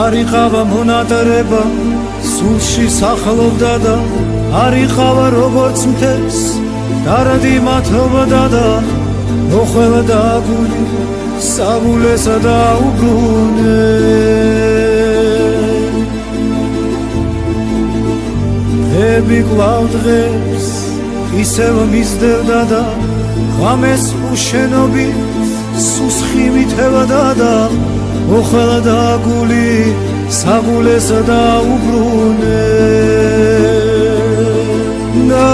არ იყავა მონატრება სულში სახლობდა და არ იყავა როგორც მთებს დარადი მათობდა და მოხველდა გული საბულესა და უბრუნე ები კვლავ დღეს ისევ მისდევდა და ღამეს უშენობით სუსხი მითევდა და მოხველდა გული საბულესა და უბრუნე და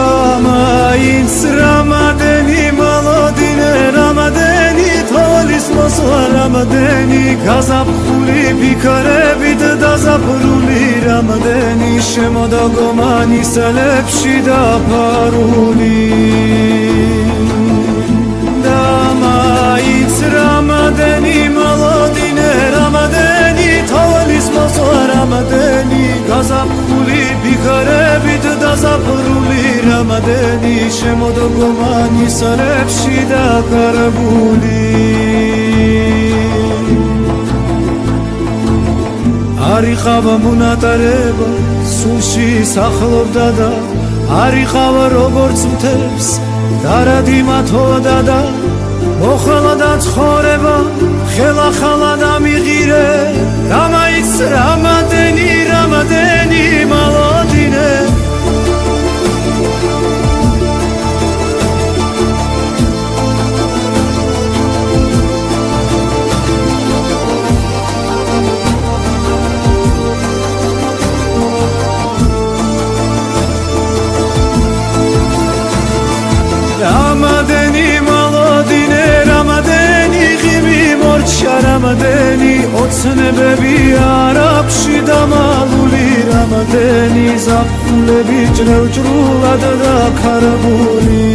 მაინც რამადენი მოლოდინე რამადენი თოლის მოსვლა რამადენი გაზაფხული ფიქრებით დაზაფრული რამადენი შემოდა გომანისელებში დაფარული და მაინც რამადენი მოლოდინე რამადენი თოლის მოსვლა რამადენი გაზაფხული ფიქრებით დაზაფრული რამადენი შემოდა გომანისელებში დაკარგული არ იყავა მონატრება სულში სახლობდა და არ იყავა როგორც მთებს დარადი მათოდა და მოხელდა ცხოვრება ხელახლა დამიღირე და მაინც რამადენი რამადენი მოლოდინე რამადენი მოლოდინე რამადენი ღიმი მორჩა რამადენი ოცნებები არაფში დამალული რამადენი ზაფხულები ჭრევჭრულად დაქარგული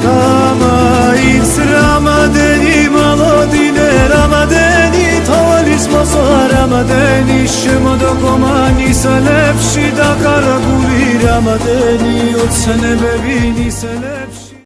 და მაინც რამადენი მოლოდინე რამადენი თოლის მოსვლა რამადენი შემოდა გომანისელებში დაკარგული რამადენი ოცნებები ნისელებში